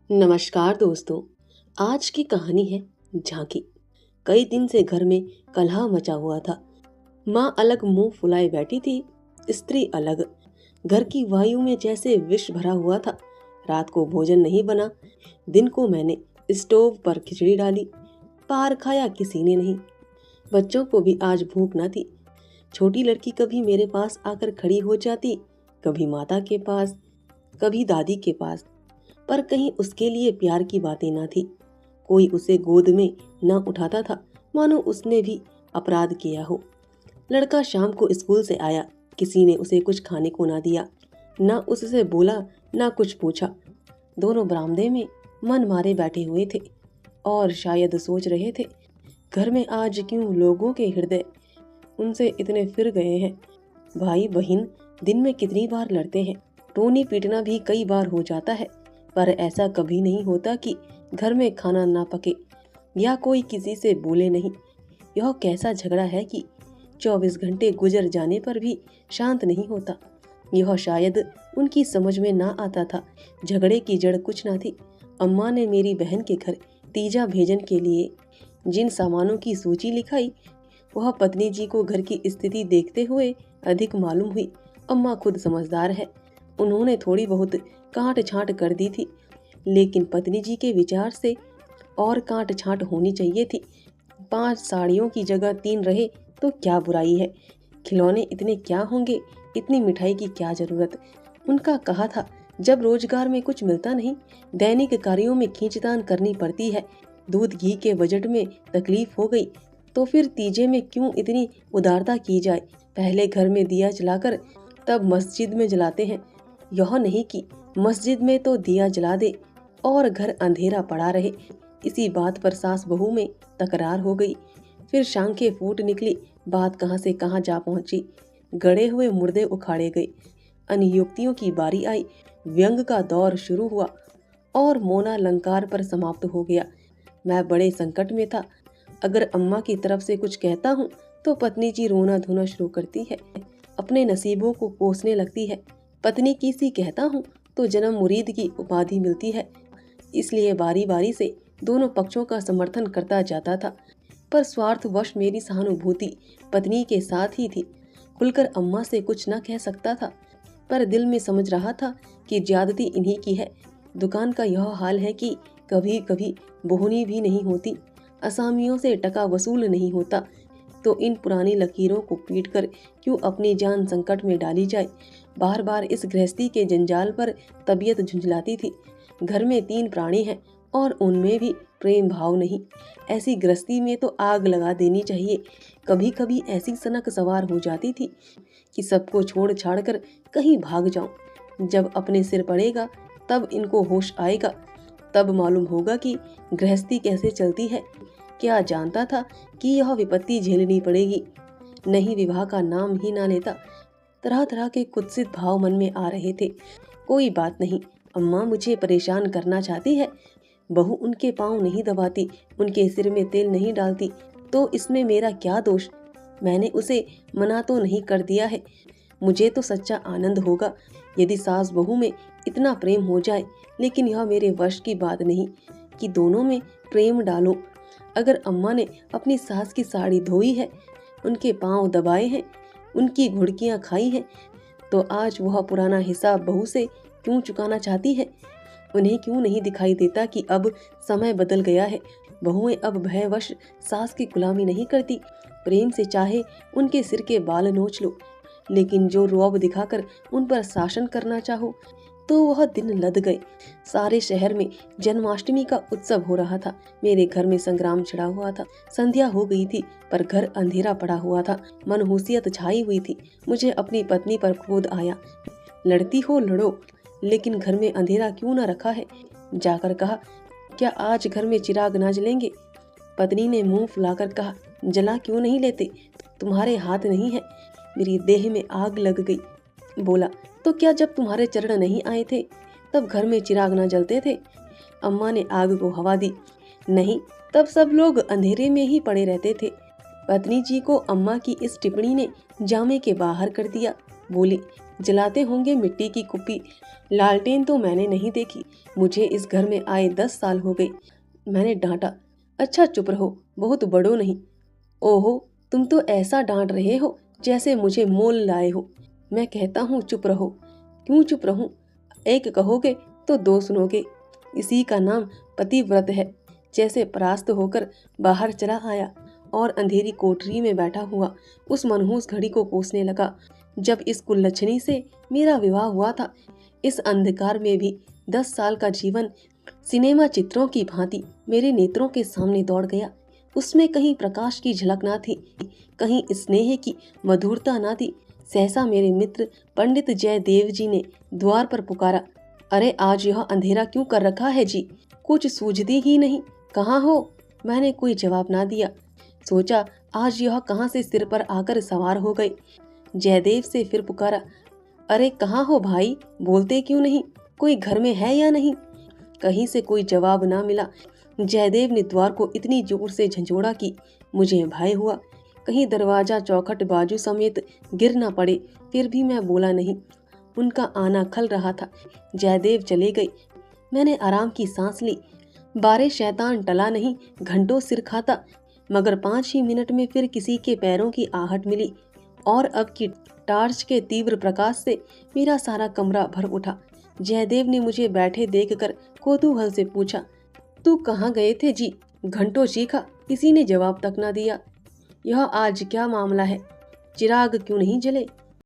नमस्कार दोस्तों। आज की कहानी है झांकी। कई दिन से घर में कलह मचा हुआ था। माँ अलग मुंह फुलाए बैठी थी, स्त्री अलग। घर की वायु में जैसे विष भरा हुआ था। रात को भोजन नहीं बना। दिन को मैंने स्टोव पर खिचड़ी डाली, पार खाया किसी ने नहीं। बच्चों को भी आज भूख न थी। छोटी लड़की कभी मेरे पास आकर खड़ी हो जाती, कभी माता के पास, कभी दादी के पास, पर कहीं उसके लिए प्यार की बातें ना थी। कोई उसे गोद में न उठाता था, मानो उसने भी अपराध किया हो। लड़का शाम को स्कूल से आया, किसी ने उसे कुछ खाने को ना दिया, ना उससे बोला, ना कुछ पूछा। दोनों बरामदे में मन मारे बैठे हुए थे और शायद सोच रहे थे, घर में आज क्यों लोगों के हृदय उनसे इतने फिर गए हैं। भाई बहन दिन में कितनी बार लड़ते हैं, टोनी पीटना भी कई बार हो जाता है, पर ऐसा कभी नहीं होता कि घर में खाना ना पके या कोई किसी से बोले नहीं। यह कैसा झगड़ा है कि 24 घंटे गुजर जाने पर भी शांत नहीं होता। यह शायद उनकी समझ में ना आता था। झगड़े की जड़ कुछ ना थी। अम्मा ने मेरी बहन के घर तीजा भेजन के लिए जिन सामानों की सूची लिखाई, वह पत्नी जी को घर की स्थिति देखते हुए अधिक मालूम हुई। अम्मा खुद समझदार है, उन्होंने थोड़ी बहुत काट छांट कर दी थी, लेकिन पत्नी जी के विचार से और काट छांट होनी चाहिए थी। 5 साड़ियों की जगह 3 रहे तो क्या बुराई है। खिलौने इतने क्या होंगे, इतनी मिठाई की क्या जरूरत। उनका कहा था, जब रोजगार में कुछ मिलता नहीं, दैनिक कार्यों में खींचतान करनी पड़ती है। दूध घी के बजट में तकलीफ हो गई तो फिर तीजे में क्यों इतनी उदारता की जाए। पहले घर में दिया जलाकर तब मस्जिद में जलाते हैं। यह नहीं कि मस्जिद में तो दिया जला दे और घर अंधेरा पड़ा रहे। इसी बात पर सास बहू में तकरार हो गई। फिर शांखें फूट निकली, बात कहां से कहां जा पहुंची। गड़े हुए मुर्दे उखाड़े गए। अनियुक्तियों की बारी आई। व्यंग का दौर शुरू हुआ और मोना अलंकार पर समाप्त हो गया। मैं बड़े संकट में था। अगर अम्मा की तरफ से कुछ कहता हूँ तो पत्नी जी रोना धोना शुरू करती है, अपने नसीबों को कोसने लगती है। पत्नी की सी कहता हूँ तो जन्म मुरीद की उपाधि मिलती है। इसलिए बारी बारी से दोनों पक्षों का समर्थन करता जाता था, पर स्वार्थवश मेरी सहानुभूति पत्नी के साथ ही थी। खुलकर अम्मा से कुछ न कह सकता था, पर दिल में समझ रहा था कि ज्यादती इन्हीं की है। दुकान का यह हाल है कि कभी कभी बोहनी भी नहीं होती, असामियों से टका वसूल नहीं होता, तो इन पुरानी लकीरों को पीटकर क्यों अपनी जान संकट में डाली जाए। बार बार इस गृहस्थी के जंजाल पर तबीयत झुंझलाती थी। घर में 3 प्राणी हैं और उनमें भी प्रेम भाव नहीं। ऐसी गृहस्थी में तो आग लगा देनी चाहिए। कभी कभी ऐसी सनक सवार हो जाती थी कि सबको छोड़ छाड़ कर कहीं भाग जाऊं। जब अपने सिर पड़ेगा तब इनको होश आएगा, तब मालूम होगा कि गृहस्थी कैसे चलती है। क्या जानता था कि यह विपत्ति झेलनी पड़ेगी। नहीं विवाह का नाम ही ना लेता। तरह तरह के कुत्सित भाव मन में आ रहे थे। कोई बात नहीं, अम्मा मुझे परेशान करना चाहती है, बहू उनके पांव नहीं दबाती, उनके सिर में तेल नहीं डालती, तो इसमें मेरा क्या दोष। मैंने उसे मना तो नहीं कर दिया है। मुझे तो सच्चा आनंद होगा यदि सास बहू में इतना प्रेम हो जाए, लेकिन यह मेरे वश की बात नहीं कि दोनों में प्रेम डालो। अगर अम्मा ने अपनी सास की साड़ी धोई है, उनके पांव दबाए हैं, उनकी घुड़कियां खाई हैं, तो आज वह पुराना हिसाब बहू से क्यों चुकाना चाहती है। उन्हें क्यों नहीं दिखाई देता कि अब समय बदल गया है। बहुएं अब भयवश सास की गुलामी नहीं करती। प्रेम से चाहे उनके सिर के बाल नोच लो, लेकिन जो रौब दिखाकर उन पर शासन करना चाहो तो वह दिन लद गए। सारे शहर में जन्माष्टमी का उत्सव हो रहा था। मेरे घर में संग्राम छिड़ा हुआ था। संध्या हो गई थी पर घर अंधेरा पड़ा हुआ था। मनहूसियत छाई हुई थी। मुझे अपनी पत्नी पर क्रोध आया। लड़ती हो लड़ो, लेकिन घर में अंधेरा क्यों न रखा है। जाकर कहा, क्या आज घर में चिराग ना जलेंगे। पत्नी ने मुंह फुलाकर कहा, जला क्यों नहीं लेते, तुम्हारे हाथ नहीं है। मेरी देह में आग लग गई। बोला, तो क्या जब तुम्हारे चरण नहीं आए थे तब घर में चिराग न जलते थे। अम्मा ने आग को हवा दी। नहीं, तब सब लोग अंधेरे में ही पड़े रहते थे। पत्नी जी को अम्मा की इस टिप्पणी ने जामे के बाहर कर दिया। बोली, जलाते होंगे मिट्टी की कुप्पी। लालटेन तो मैंने नहीं देखी, मुझे इस घर में आए 10 साल हो गए। मैंने डांटा। अच्छा चुप रहो, बहुत बड़ो नहीं। ओहो, तुम तो ऐसा डांट रहे हो जैसे मुझे मोल लाए हो। मैं कहता हूँ चुप रहो। क्यों चुप रहूं? एक कहोगे तो दो सुनोगे। इसी का नाम पतिव्रत है। जैसे परास्त होकर बाहर चला आया और अंधेरी कोठरी में बैठा हुआ उस मनहूस घड़ी को कोसने लगा जब इस कुलच्छनी से मेरा विवाह हुआ था। इस अंधकार में भी 10 साल का जीवन सिनेमा चित्रों की भांति मेरे नेत्रों के सामने दौड़ गया। उसमें कहीं प्रकाश की झलक ना थी, कहीं स्नेह की मधुरता ना थी। सहसा मेरे मित्र पंडित जयदेव जी ने द्वार पर पुकारा, अरे आज यह अंधेरा क्यों कर रखा है जी? कुछ सूझती ही नहीं, कहाँ हो? मैंने कोई जवाब ना दिया। सोचा आज यह कहाँ से सिर पर आकर सवार हो गए। जयदेव से फिर पुकारा, अरे कहाँ हो भाई, बोलते क्यों नहीं? कोई घर में है या नहीं? कहीं से कोई जवाब ना मिला। जयदेव ने द्वार को इतनी जोर से झंझोड़ा कि मुझे भय हुआ कहीं दरवाजा चौखट बाजू समेत गिर न पड़े। फिर भी मैं बोला नहीं। उनका आना खल रहा था। जयदेव चले गए। मैंने आराम की सांस ली। बारे शैतान टला नहीं, घंटों सिर खाता, मगर 5 ही मिनट में फिर किसी के पैरों की आहट मिली और अब की टार्च के तीव्र प्रकाश से मेरा सारा कमरा भर उठा। जयदेव ने मुझे बैठे देखकर कौतूहल से पूछा, तू कहाँ गए थे जी? घंटों चीखा, किसी ने जवाब तक न दिया। यह आज क्या मामला है? चिराग क्यों नहीं जले?